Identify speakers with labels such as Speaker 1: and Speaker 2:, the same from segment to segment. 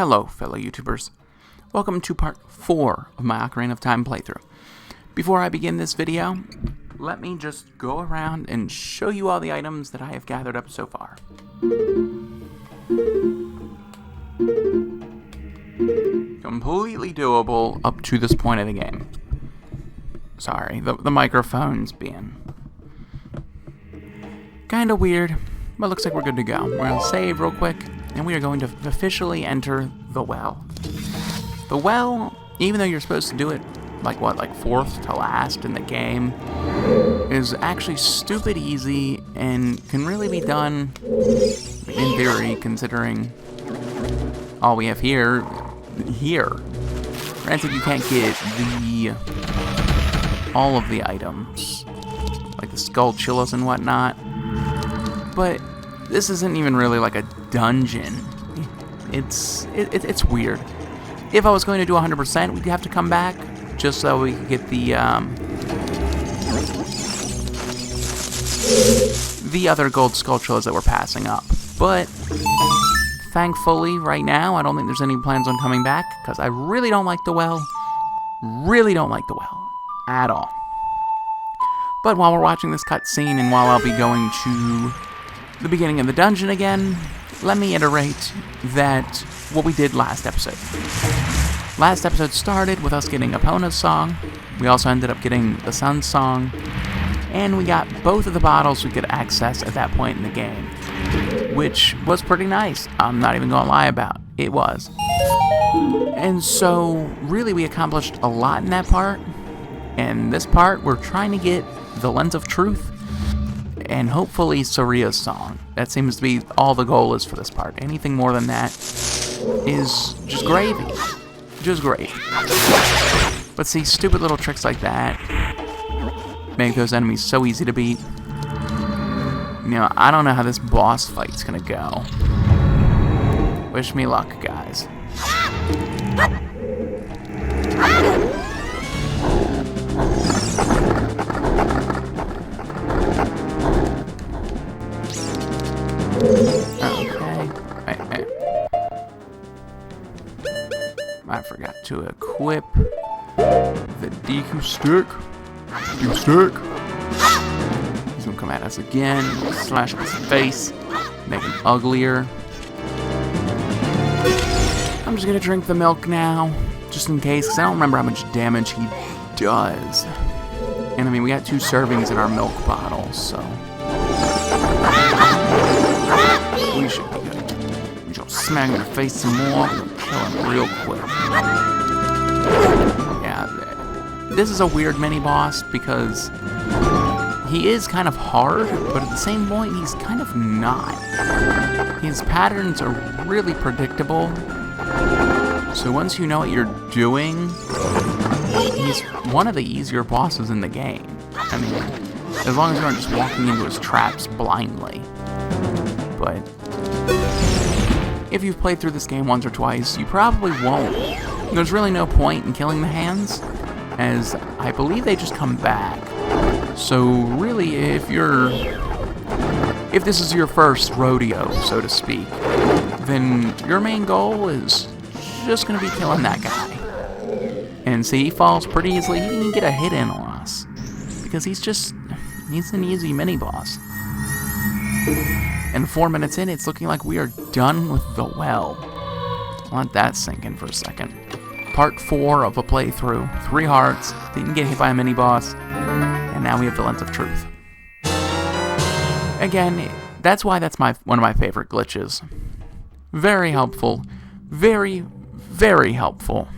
Speaker 1: Hello, fellow YouTubers. Welcome to part 4 of my Ocarina of Time playthrough. Before I begin this video, let me just go around and show you all the items that I have gathered up so far. Completely doable up to this point of the game. Sorry, the microphone's being kinda weird, but looks like we're good to go. We're gonna save real quick, and we are going to officially enter the well. The well, even though you're supposed to do it like 4th to last in the game, is actually stupid easy and can really be done in theory, considering all we have here. Granted, you can't get all of the items, like the skull chillas and whatnot, but this isn't even really like a dungeon. It's weird. If I was going to do 100%, we'd have to come back just so we could get the other gold skull chillas that we're passing up. But thankfully, right now, I don't think there's any plans on coming back, because I really don't like the well. Really don't like the well at all. But while we're watching this cutscene, and while I'll be going to the beginning of the dungeon again, let me iterate that what we did last episode. Last episode started with us getting Epona's song. We also ended up getting the Sun's song, and we got both of the bottles we could access at that point in the game, which was pretty nice. I'm not even gonna lie about it. It was. And so, really, we accomplished a lot in that part. And this part, we're trying to get the Lens of Truth, and hopefully Saria's song. That seems to be all the goal is for this part. Anything more than that is just gravy. Just gravy. But see, stupid little tricks like that make those enemies so easy to beat. You know, I don't know how this boss fight's gonna go. Wish me luck, guys. I forgot to equip the DQ stick. He's gonna come at us again, slash his face, make him uglier. I'm just gonna drink the milk now, just in case, because I don't remember how much damage he does. And I mean, we got 2 servings in our milk bottle, so we should be good. We shall smack him in the face some more. Kill him real quick. Yeah, this is a weird mini-boss because he is kind of hard, but at the same point, he's kind of not. His patterns are really predictable, so once you know what you're doing, he's one of the easier bosses in the game. I mean, as long as you aren't just walking into his traps blindly. But if you've played through this game once or twice, you probably won't. There's really no point in killing the hands, as I believe they just come back. So really, if this is your first rodeo, so to speak, then your main goal is just gonna be killing that guy. And see, he falls pretty easily. He didn't get a hit in on us, because he's an easy mini-boss. And 4 minutes in, it's looking like we are done with the well. Let that sink in for a second. Part 4 of a playthrough. 3 hearts. Didn't get hit by a mini-boss. And now we have the Lens of Truth. Again, that's why that's one of my favorite glitches. Very helpful. Very, very helpful.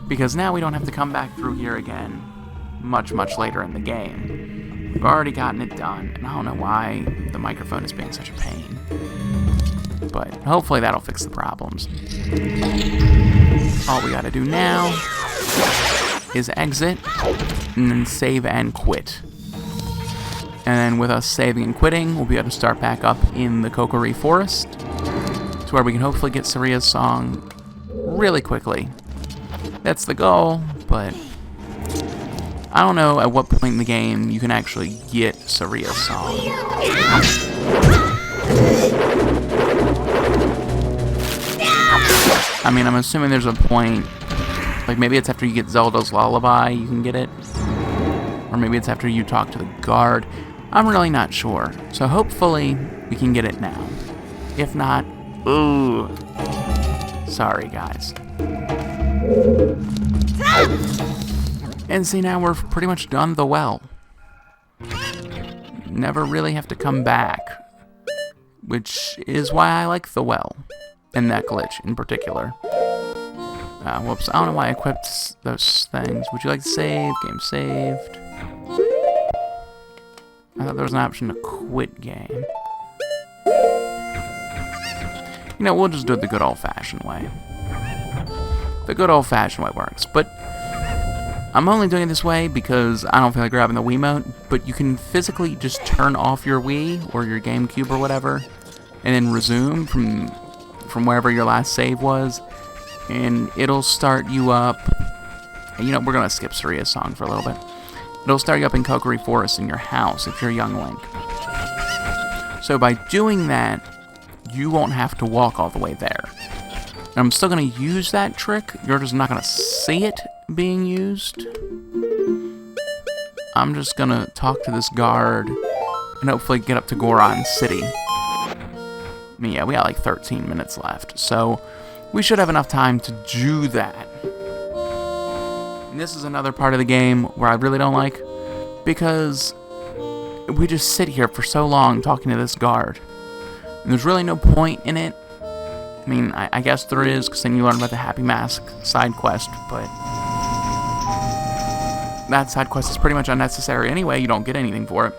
Speaker 1: Because now we don't have to come back through here again much later in the game. We've already gotten it done, and I don't know why the microphone is being such a pain. But hopefully that'll fix the problems. All we gotta do now is exit, and then save and quit. And then with us saving and quitting, we'll be able to start back up in the Kokiri Forest, to where we can hopefully get Saria's song really quickly. That's the goal, but I don't know at what point in the game you can actually get Saria's song. I mean, I'm assuming there's a point, like maybe it's after you get Zelda's Lullaby you can get it, or maybe it's after you talk to the guard. I'm really not sure, so hopefully we can get it now. If not, ooh, sorry guys. And see, now we're pretty much done the well. Never really have to come back, which is why I like the well, and that glitch in particular. Whoops, I don't know why I equipped those things. Would you like to save? Game saved. I thought there was an option to quit game. You know, we'll just do it the good old-fashioned way. The good old-fashioned way works, but I'm only doing it this way because I don't feel like grabbing the Wiimote, but you can physically just turn off your Wii or your GameCube or whatever, and then resume from wherever your last save was, and it'll start you up. You know, we're gonna skip Saria's song for a little bit. It'll start you up in Kokiri Forest in your house if you're young Link. So by doing that, you won't have to walk all the way there. And I'm still gonna use that trick. You're just not gonna see it being used. I'm just gonna talk to this guard and hopefully get up to Goron City. I mean, yeah, we got like 13 minutes left, so we should have enough time to do that. And this is another part of the game where I really don't like, because we just sit here for so long talking to this guard, and there's really no point in it. I mean, I guess there is, because then you learn about the Happy Mask side quest, but that side quest is pretty much unnecessary anyway. You don't get anything for it.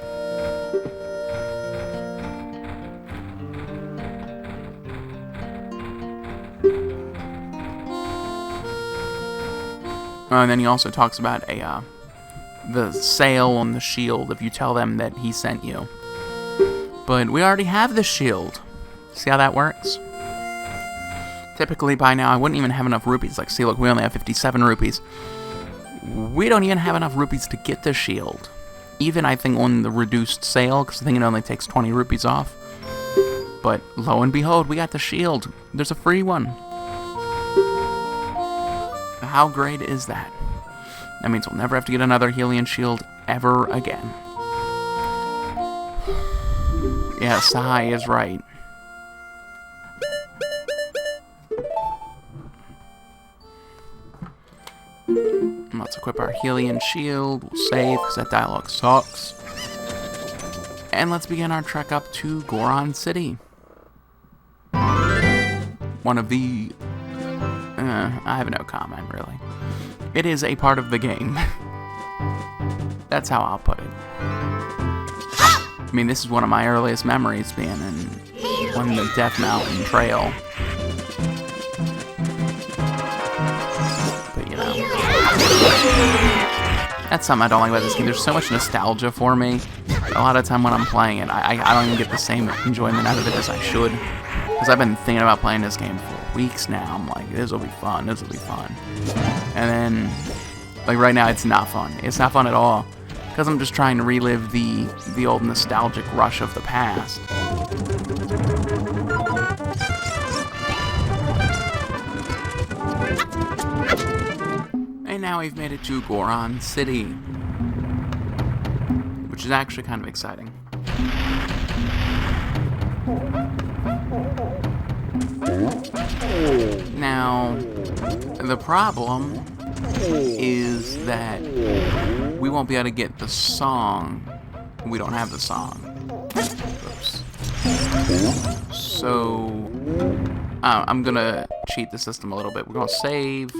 Speaker 1: And then he also talks about the sale on the shield if you tell them that he sent you. But we already have the shield. See how that works? Typically by now I wouldn't even have enough rupees. Like, see, look, we only have 57 rupees. We don't even have enough rupees to get the shield. Even, I think, on the reduced sale, because I think it only takes 20 rupees off. But lo and behold, we got the shield. There's a free one. How great is that? That means we'll never have to get another Hylian shield ever again. Yeah, Sahai is right. Let's equip our Hylian shield. We'll save, because that dialogue sucks. And let's begin our trek up to Goron City. One of the... I have no comment, really. It is a part of the game. That's how I'll put it. I mean, this is one of my earliest memories, being on the Death Mountain Trail. But, you know. That's something I don't like about this game. There's so much nostalgia for me. A lot of time when I'm playing it, I don't even get the same enjoyment out of it as I should. Because I've been thinking about playing this game for weeks now. I'm like, this will be fun, this will be fun. And then, like right now, it's not fun. It's not fun at all. Because I'm just trying to relive the old nostalgic rush of the past. And now we've made it to Goron City. Which is actually kind of exciting. Now, the problem is that we won't be able to get the song. We don't have the song. Oops. So, I'm gonna cheat the system a little bit. We're gonna save.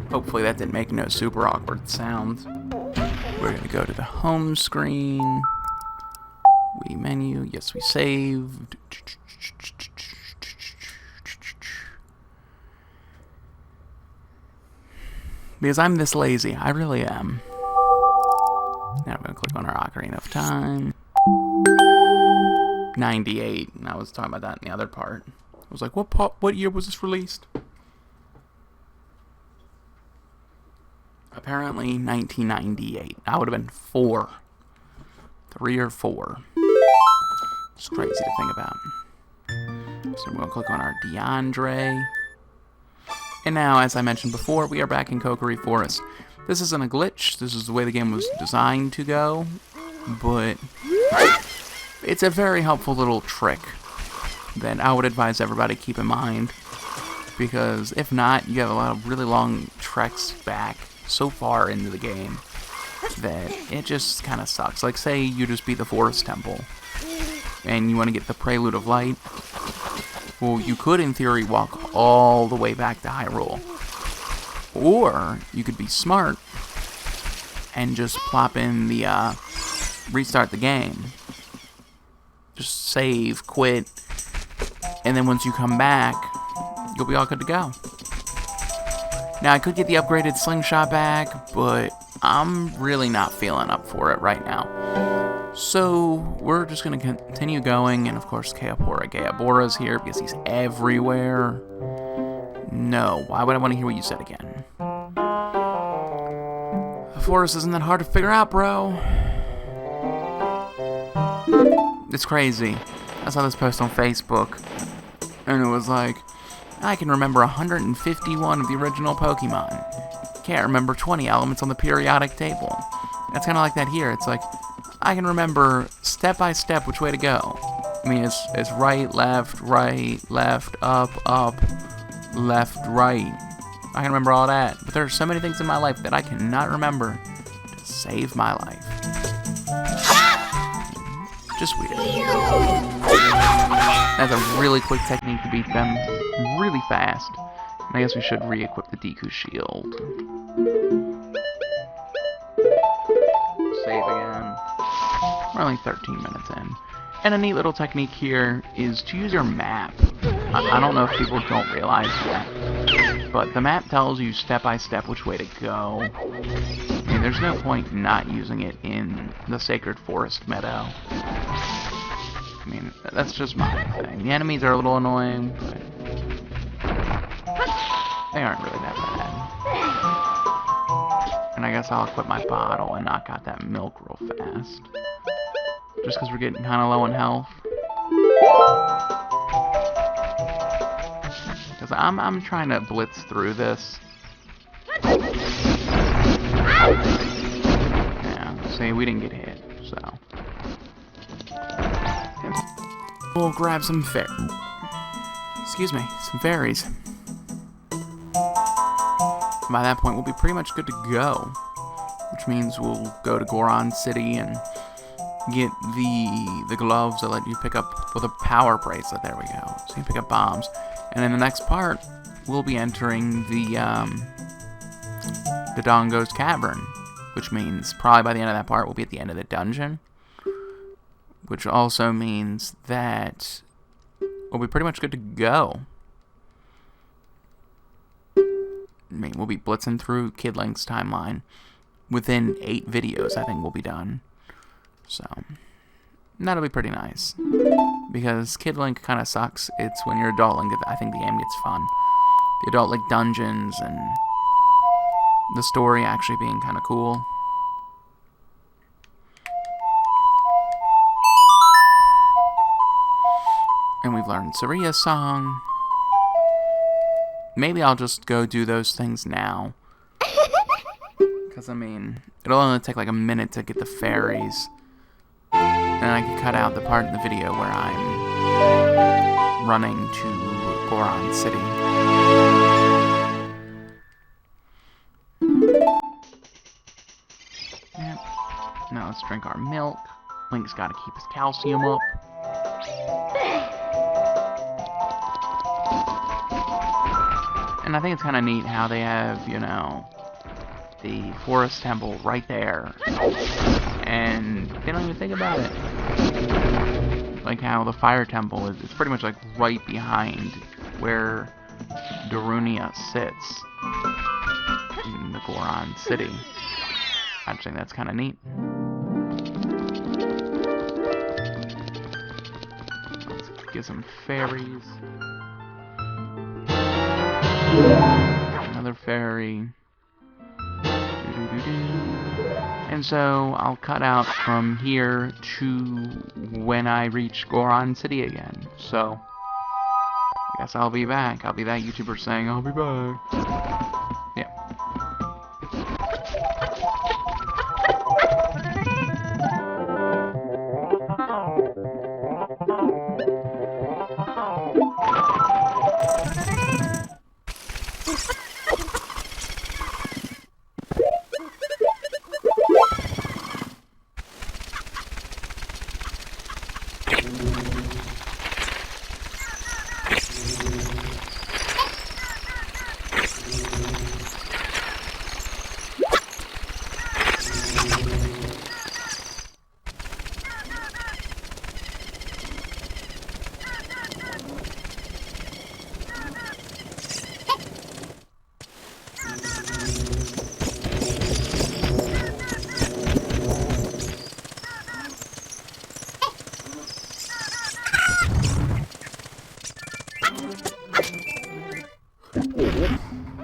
Speaker 1: Hopefully that didn't make no super awkward sounds. We're going to go to the home screen. Wii menu. Yes, we saved. Because I'm this lazy. I really am. Now I'm going to click on our Ocarina of Time. 98. And I was talking about that in the other part. I was like, what year was this released? Apparently 1998. I would have been 4. 3 or 4. It's crazy to think about. So I'm going to click on our DeAndre. And now, as I mentioned before, we are back in Kokiri Forest. This isn't a glitch. This is the way the game was designed to go. But it's a very helpful little trick that I would advise everybody keep in mind. Because if not, you have a lot of really long treks back so far into the game that it just kind of sucks. Like, say you just beat the Forest Temple and you want to get the Prelude of Light. Well, you could, in theory, walk all the way back to Hyrule. Or you could be smart and just plop in the, restart the game. Just save, quit, and then once you come back, you'll be all good to go. Now, I could get the upgraded slingshot back, but I'm really not feeling up for it right now. So, we're just going to continue going, and of course, Gaeabora's here because he's everywhere. No, why would I want to hear what you said again? The forest isn't that hard to figure out, bro. It's crazy. I saw this post on Facebook, and it was like, I can remember 151 of the original Pokemon. Can't remember 20 elements on the periodic table. It's kind of like that here. It's like, I can remember step by step which way to go. I mean, it's right, left, up, left, right. I can remember all that. But there are so many things in my life that I cannot remember to save my life. Just weird. That's a really quick technique to beat them really fast. And I guess we should re-equip the Deku Shield. Save again. We're only 13 minutes in. And a neat little technique here is to use your map. I don't know if people don't realize that, but the map tells you step by step which way to go. I mean, there's no point not using it in the Sacred Forest Meadow. I mean, that's just my thing. The enemies are a little annoying, but they aren't really that bad. And I guess I'll equip my bottle and knock out that milk real fast. Just because we're getting kind of low on health. Because I'm trying to blitz through this. Yeah, see, we didn't get hit, so. We'll grab some some fairies. By that point, we'll be pretty much good to go. Which means we'll go to Goron City and get the gloves that let you pick up, well, the power bracelet, there we go. So you can pick up bombs. And in the next part, we'll be entering the Dongo's Cavern. Which means, probably by the end of that part, we'll be at the end of the dungeon. Which also means that we'll be pretty much good to go. I mean, we'll be blitzing through Kid Link's timeline. Within 8 videos, I think we'll be done. So, that'll be pretty nice. Because Kid Link kind of sucks. It's when you're Adult Link that I think the game gets fun. The Adult Link dungeons and the story actually being kind of cool. And we've learned Saria's song. Maybe I'll just go do those things now. Because, I mean, it'll only take like a minute to get the fairies. And I can cut out the part in the video where I'm running to Goron City. Yep. Now let's drink our milk. Link's got to keep his calcium up. And I think it's kind of neat how they have, you know, the Forest Temple right there. And they don't even think about it. Like how the Fire Temple is, it's pretty much like right behind where Darunia sits in the Goron City. I just think that's kind of neat. Let's get some fairies. Another fairy. And so I'll cut out from here to when I reach Goron City again. So I guess I'll be back. I'll be that YouTuber saying I'll be back. Yeah.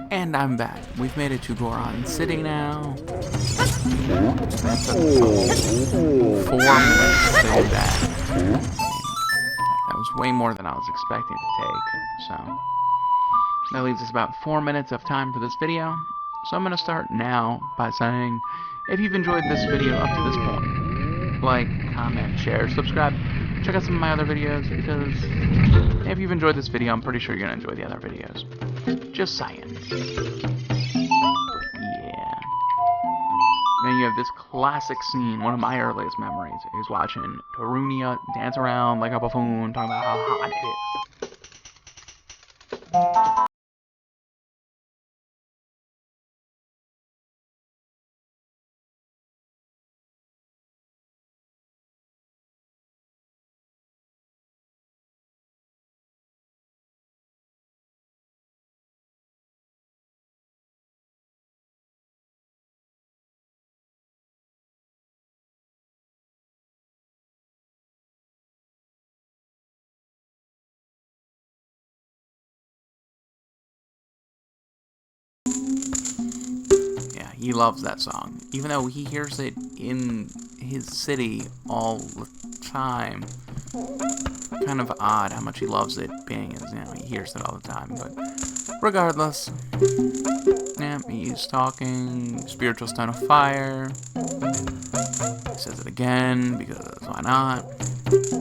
Speaker 1: And I'm back. We've made it to Goron City now. That took 4 minutes to do that. That was way more than I was expecting to take. So that leaves us about 4 minutes of time for this video. So I'm going to start now by saying, if you've enjoyed this video up to this point, like, comment, share, subscribe, check out some of my other videos, because if you've enjoyed this video, I'm pretty sure you're going to enjoy the other videos. Just saying. But yeah. Then you have this classic scene, one of my earliest memories, is watching Tarunia dance around like a buffoon, talking about how hot it is. He loves that song, even though he hears it in his city all the time. Kind of odd how much he loves it, being as, you know, he hears it all the time. But regardless, yeah, he's talking spiritual stone of fire. He says it again because why not?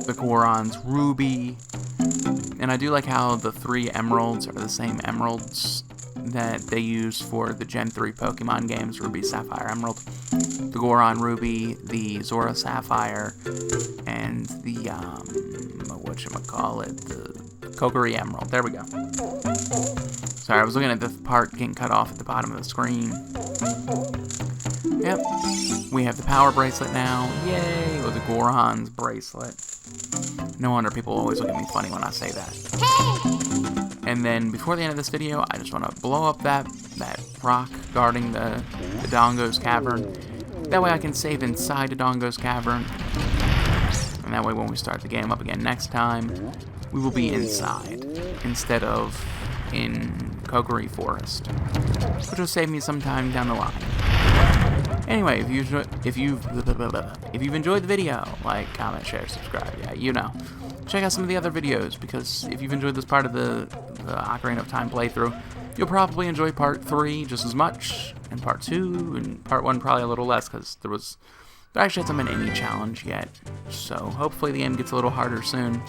Speaker 1: The Goron's ruby, and I do like how the 3 emeralds are the same emeralds that they use for the Gen 3 Pokemon games, Ruby, Sapphire, Emerald. The Goron Ruby, the Zora Sapphire, and the, whatchamacallit, the Kokiri Emerald. There we go. Sorry, I was looking at the part getting cut off at the bottom of the screen. Yep. We have the Power Bracelet now. Yay! With the Goron's Bracelet. No wonder people always look at me funny when I say that. Hey! And then, before the end of this video, I just want to blow up that rock guarding the Dongo's Cavern. That way I can save inside the Dongo's Cavern. And that way when we start the game up again next time, we will be inside, instead of in Kokiri Forest. Which will save me some time down the line. Anyway, if you've enjoyed the video, like, comment, share, subscribe, yeah, you know. Check out some of the other videos, because if you've enjoyed this part of the Ocarina of Time playthrough, you'll probably enjoy part 3 just as much, and part 2, and part 1 probably a little less, because there actually hasn't been any challenge yet. So hopefully the game gets a little harder soon.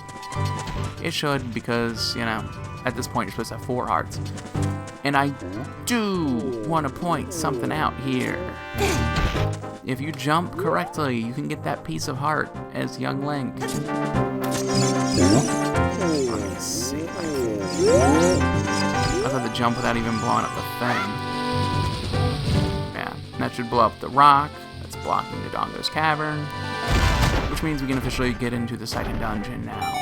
Speaker 1: It should, because, you know, at this point you're supposed to have 4 hearts. And I do want to point something out here. If you jump correctly, you can get that piece of heart as young Link. Let me see. I thought the jump without even blowing up the thing. Yeah, that should blow up the rock that's blocking the Dongo's Cavern. Which means we can officially get into the second dungeon now.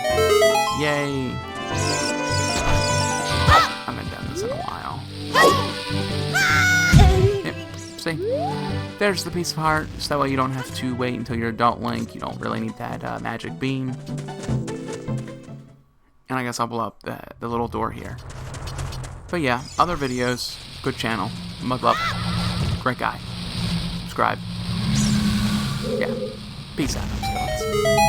Speaker 1: Yay! I haven't done this in a while. Yep, see? There's the piece of heart, so that way you don't have to wait until you're adult Link. You don't really need that magic beam. And I guess I'll blow up the little door here. But yeah, other videos, good channel, mug love, great guy. subscribe. Yeah. Peace out, skeletons.